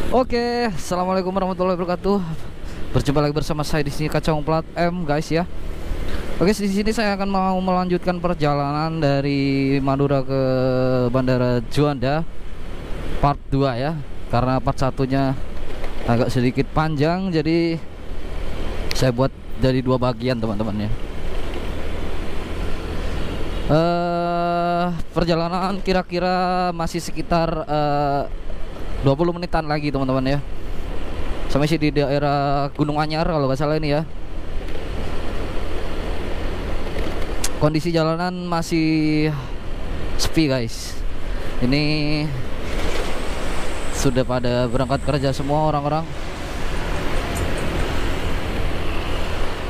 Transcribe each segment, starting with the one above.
Oke, assalamualaikum warahmatullahi wabarakatuh. Berjumpa lagi bersama saya di sini Kacang Plat M, guys ya. Oke, di sini saya akan mau melanjutkan perjalanan dari Madura ke Bandara Juanda part 2 ya. Karena part satunya agak sedikit panjang, jadi saya buat jadi 2 bagian teman-teman ya. Perjalanan kira-kira masih sekitar 20 menitan lagi teman-teman ya. Sampai sih di daerah Gunung Anyar kalau nggak salah ini ya. Kondisi jalanan masih sepi guys. Ini sudah pada berangkat kerja semua orang-orang.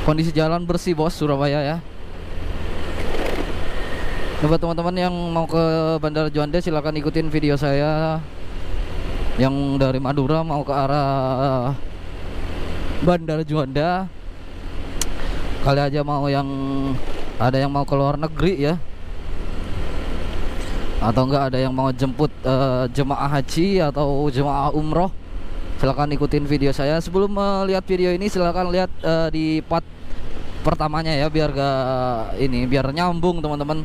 Kondisi jalan bersih bos, Surabaya ya. Buat teman-teman yang mau ke Bandara Juanda silahkan ikutin video saya yang dari Madura mau ke arah Bandara Juanda. Kali aja mau yang ada yang mau ke luar negeri ya, atau enggak ada yang mau jemput jemaah haji atau jemaah umroh, silahkan ikutin video saya. Sebelum melihat video ini silahkan lihat di part pertamanya ya, biar biar nyambung teman-teman.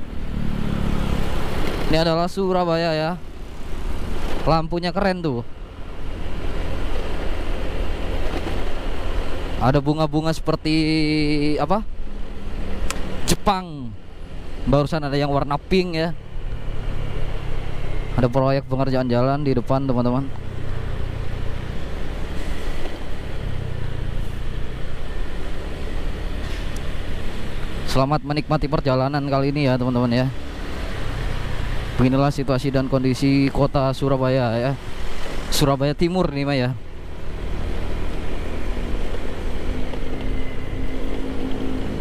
Ini adalah Surabaya ya. Lampunya keren tuh. Ada bunga-bunga seperti apa? Jepang. Barusan ada yang warna pink ya. Ada proyek pengerjaan jalan di depan teman-teman. Selamat menikmati perjalanan kali ini ya teman-teman ya. Beginilah situasi dan kondisi kota Surabaya ya. Surabaya Timur nih Maya.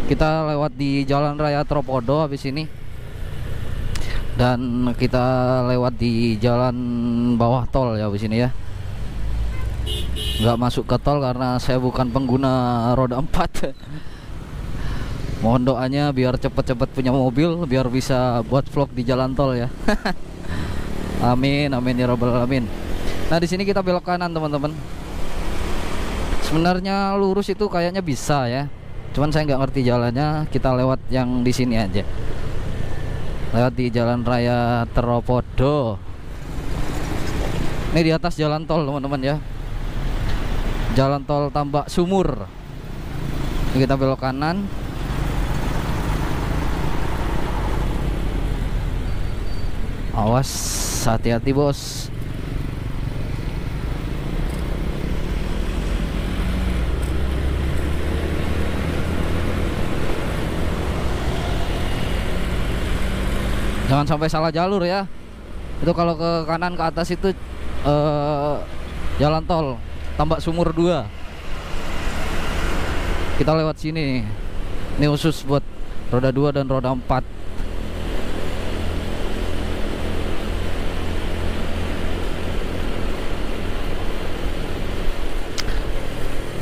Kita lewat di Jalan Raya Tropodo habis ini. Dan kita lewat di jalan bawah tol ya habis ini ya. Nggak masuk ke tol karena saya bukan pengguna roda 4. Mohon doanya biar cepet-cepet punya mobil, biar bisa buat vlog di jalan tol ya. Amin, amin ya robbal alamin. Nah di sini kita belok kanan teman-teman. Sebenarnya lurus itu kayaknya bisa ya, cuman saya nggak ngerti jalannya. Kita lewat yang di sini aja. Lewat di Jalan Raya Tropodo. Ini di atas jalan tol teman-teman ya. Jalan tol Tambak Sumur. Ini kita belok kanan. Awas, hati-hati bos. Jangan sampai salah jalur ya. Itu kalau ke kanan ke atas itu jalan tol Tambak Sumur 2. Kita lewat sini. Ini khusus buat roda 2 dan roda 4.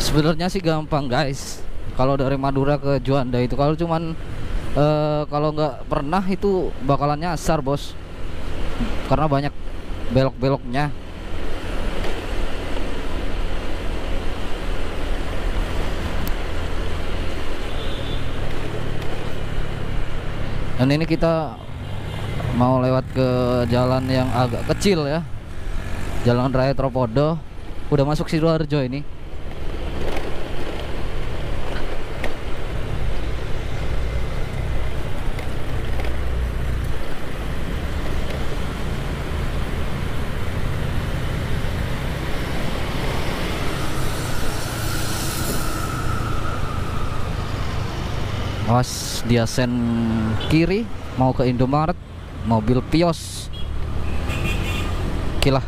Sebenarnya sih gampang guys. Kalau dari Madura ke Juanda itu, kalau cuman kalau nggak pernah itu bakalan nyasar bos, karena banyak belok-beloknya. Dan ini kita mau lewat ke jalan yang agak kecil ya, Jalan Raya Tropodo. Udah masuk Sidoarjo ini. Awas, dia sen kiri mau ke Indomaret, mobil Vios. Okelah.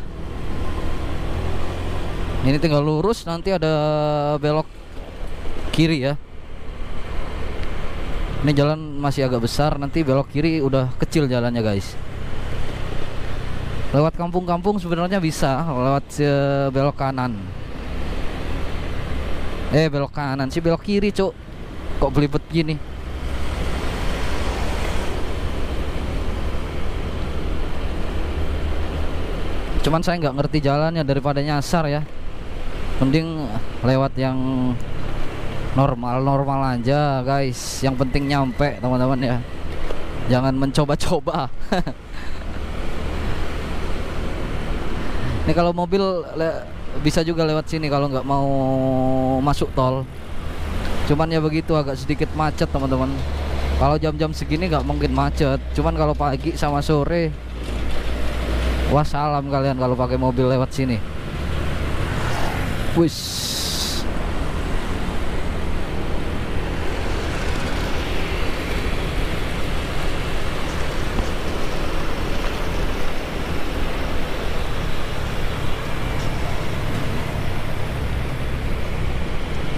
Ini tinggal lurus, nanti ada belok kiri ya. Ini jalan masih agak besar, nanti belok kiri udah kecil jalannya guys. Lewat kampung-kampung sebenarnya bisa, lewat belok kanan. Belok kanan sih, belok kiri cuk. Kok belibet gini? Cuman saya nggak ngerti jalannya, daripada nyasar ya, mending lewat yang normal-normal aja guys. Yang penting nyampe teman-teman ya, jangan mencoba-coba. Ini kalau mobil bisa juga lewat sini kalau nggak mau masuk tol. Cuman ya begitu, agak sedikit macet teman-teman. Kalau jam-jam segini nggak mungkin macet. Cuman kalau pagi sama sore, wassalam kalian kalau pakai mobil lewat sini. Wis.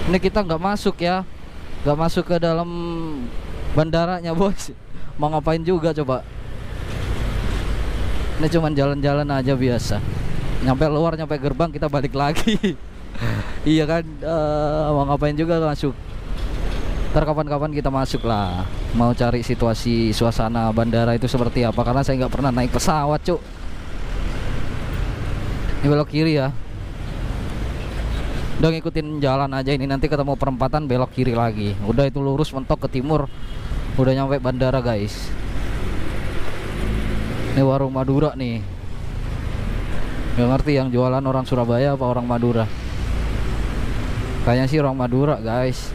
Ini kita nggak masuk ya, nggak masuk ke dalam bandaranya bos. Mau ngapain juga coba? Ini cuman jalan-jalan aja biasa. Nyampe luar, nyampe gerbang kita balik lagi. Iya kan, mau ngapain juga masuk. Ntar kapan-kapan kita masuk lah. Mau cari situasi suasana bandara itu seperti apa, karena saya nggak pernah naik pesawat cuk. Ini belok kiri ya. Udah ngikutin jalan aja ini, nanti ketemu perempatan belok kiri lagi. Udah itu lurus mentok ke timur, udah nyampe bandara guys. Ini warung Madura nih. Gak ngerti yang jualan orang Surabaya apa orang Madura. Kayaknya sih orang Madura guys.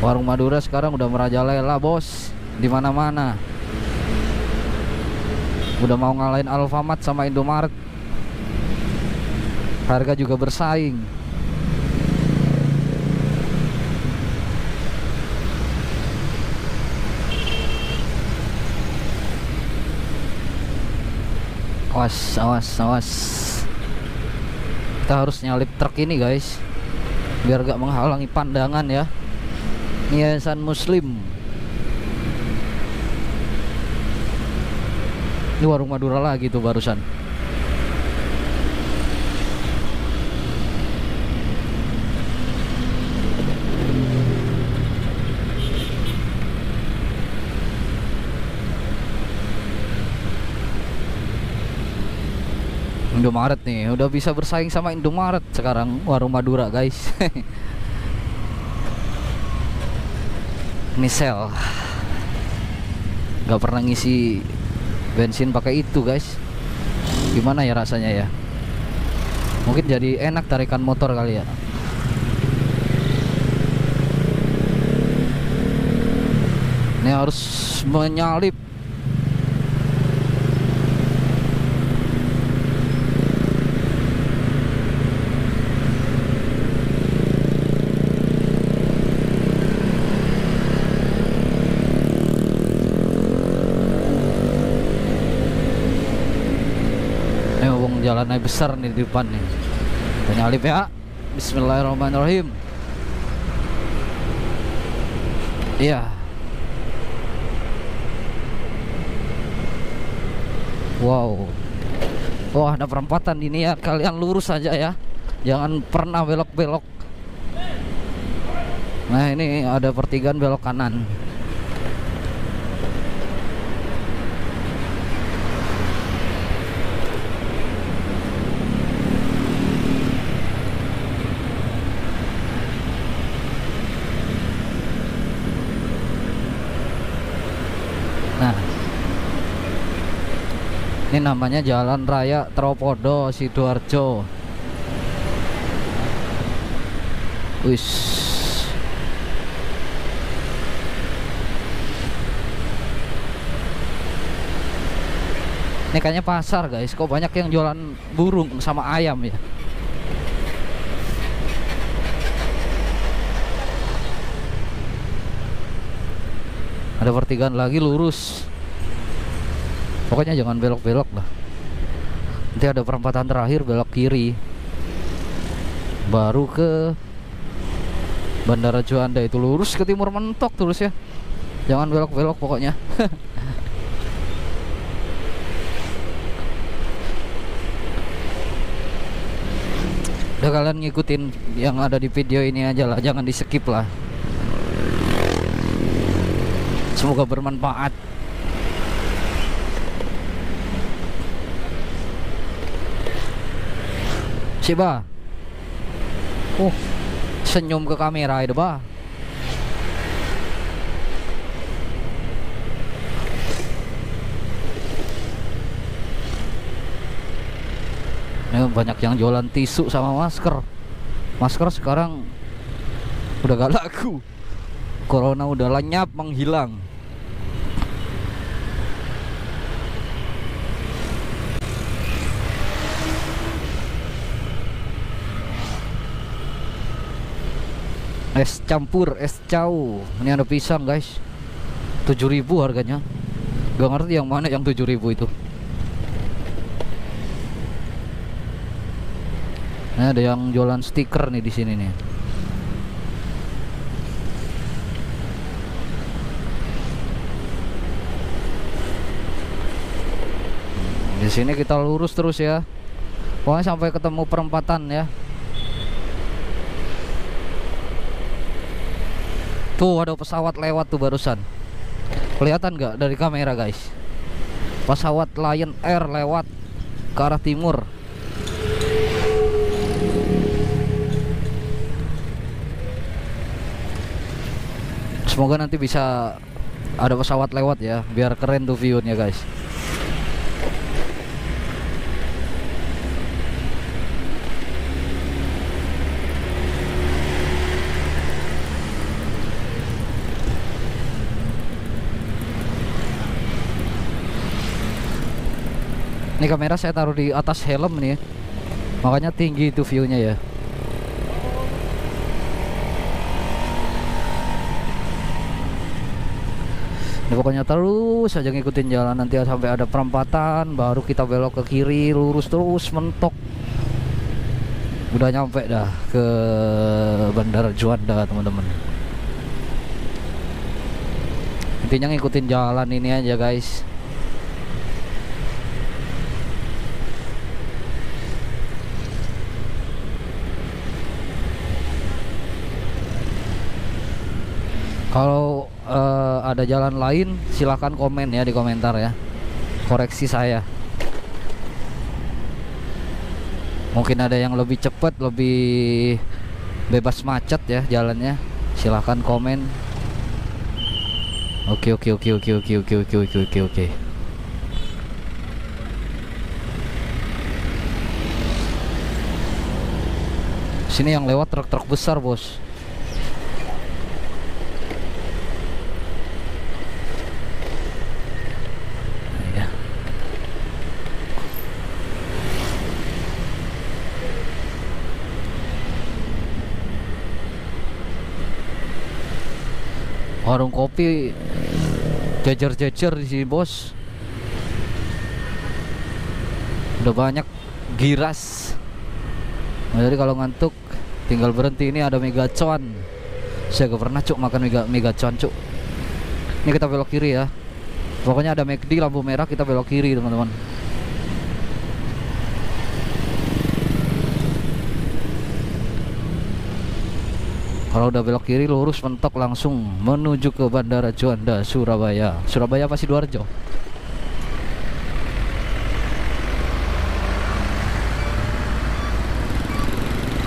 Warung Madura sekarang udah merajalela bos, di mana-mana. Udah mau ngalahin Alfamart sama Indomaret. Harga juga bersaing. Awas, awas, awas. Kita harus nyalip truk ini guys, biar gak menghalangi pandangan ya. Yayasan Muslim. Ini warung Madura lagi tuh barusan. Indomaret nih, udah bisa bersaing sama Indomaret sekarang warung Madura guys. Ini sel. Gak pernah ngisi bensin pakai itu guys. Gimana ya rasanya ya? Mungkin jadi enak tarikan motor kali ya. Ini harus menyalip. Jalannya besar nih di depan nih. Kita nyalip ya. Bismillahirrahmanirrahim. Iya. Wow. Wah, ada perempatan ini ya. Kalian lurus aja ya, jangan pernah belok-belok. Nah, ini ada pertigaan belok kanan. Nah, ini namanya Jalan Raya Tropodo Sidoarjo. Wis. Ini kayaknya pasar guys. Kok banyak yang jualan burung sama ayam ya? Ada pertigaan lagi lurus. Pokoknya jangan belok-belok lah. Nanti ada perempatan terakhir belok kiri, baru ke Bandara Juanda. Itu lurus ke timur mentok terus ya, jangan belok-belok pokoknya. Udah, kalian ngikutin yang ada di video ini aja lah, jangan di skip lah. Semoga bermanfaat. Coba. Senyum ke kamera itu, Bah. Banyak yang jualan tisu sama masker. Masker sekarang udah gak laku. Corona udah lenyap menghilang. Es campur, es cau. Ini ada pisang, guys. 7.000 harganya. Gak ngerti yang mana yang 7.000 itu. Nah, ada yang jualan stiker nih di sini nih. Di sini kita lurus terus ya. Pokoknya sampai ketemu perempatan ya. Tuh ada pesawat lewat tuh barusan. Kelihatan nggak dari kamera, guys? Pesawat Lion Air lewat ke arah timur. Semoga nanti bisa ada pesawat lewat ya, biar keren tuh view-nya, guys. Ini kamera saya taruh di atas helm nih ya. Makanya tinggi itu view-nya ya. Ini pokoknya terus saja ngikutin jalan, nanti sampai ada perempatan baru kita belok ke kiri, lurus terus mentok. Udah nyampe dah ke Bandara Juanda, teman-teman. Intinya ngikutin jalan ini aja, guys. Kalau ada jalan lain silahkan komen ya di komentar ya, koreksi saya. Mungkin ada yang lebih cepat, lebih bebas macet ya jalannya, silahkan komen. Oke. Sini yang lewat truk-truk besar, bos. Warung kopi jejer-jejer di sini, bos. Udah banyak giras. Nah, jadi kalau ngantuk tinggal berhenti. Ini ada megacon. Saya gak pernah cuk makan megacon cuk. Ini kita belok kiri ya. Pokoknya ada McD lampu merah, kita belok kiri, teman-teman. Kalau udah belok kiri lurus mentok langsung menuju ke Bandara Juanda Surabaya. Surabaya apa Sidoarjo?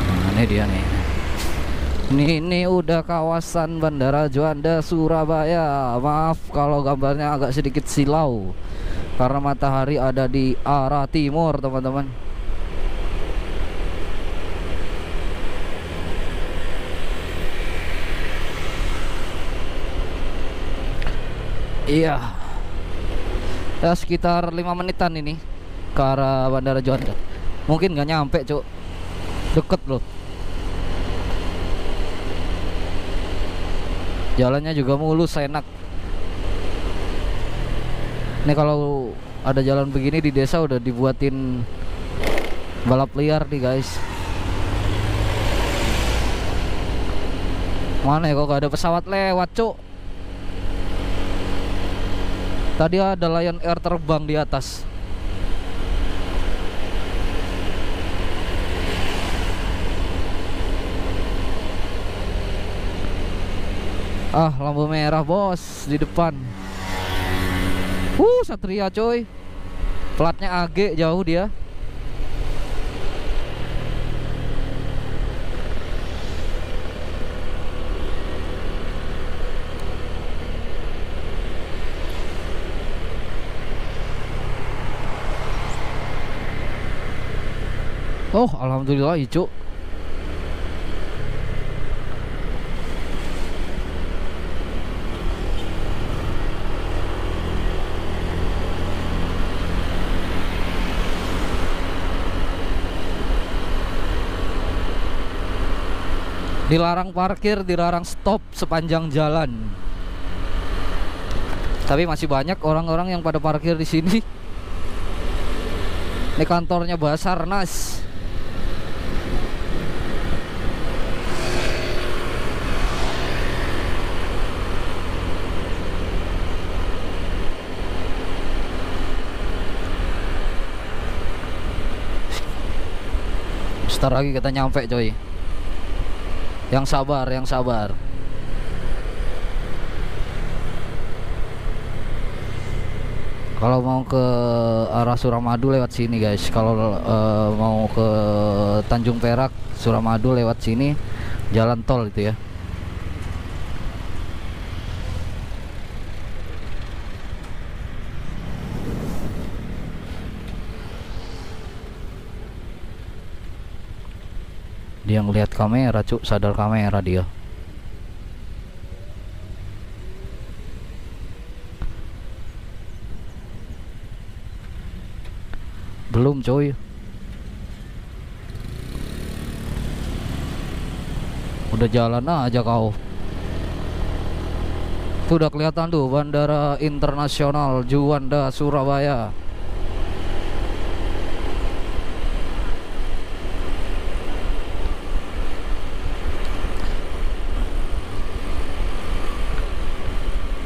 Nah, ini dia nih. Ini udah kawasan Bandara Juanda Surabaya. Maaf kalau gambarnya agak sedikit silau karena matahari ada di arah timur, teman-teman. Iya, ya sekitar 5 menitan ini ke arah Bandara Juanda. Mungkin nggak nyampe cuk, deket loh. Jalannya juga mulus, enak. Ini kalau ada jalan begini di desa udah dibuatin balap liar nih, guys. Mana ya kok gak ada pesawat lewat cuk. Tadi ada Lion Air terbang di atas. Ah, lampu merah, bos, di depan. Satria coy. Platnya AG, jauh dia. Oh, alhamdulillah hijau. Dilarang parkir, dilarang stop sepanjang jalan. Tapi masih banyak orang-orang yang pada parkir di sini. Ini kantornya Basarnas. Sebentar lagi kita nyampe, coy. Yang sabar, yang sabar. Kalau mau ke arah Suramadu lewat sini, guys. Kalau mau ke Tanjung Perak, Suramadu lewat sini, jalan tol itu ya. Dia ngelihat kamera, cuk, sadar kamera dia. Belum, coy. Udah jalan aja kau. Tuh udah kelihatan tuh Bandara Internasional Juanda Surabaya.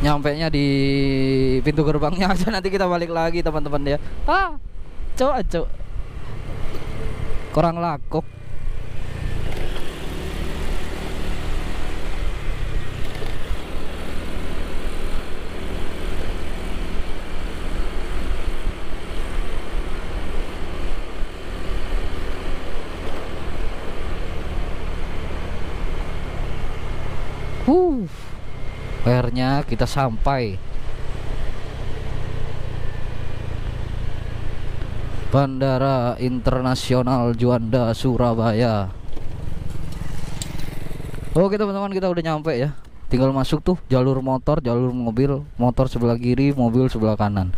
Nyampenya di pintu gerbangnya aja, nanti kita balik lagi teman-teman ya. Coba kurang laku. Akhirnya kita sampai Bandara Internasional Juanda Surabaya. Oke teman-teman, kita udah nyampe ya. Tinggal masuk tuh jalur motor, jalur mobil. Motor sebelah kiri, mobil sebelah kanan.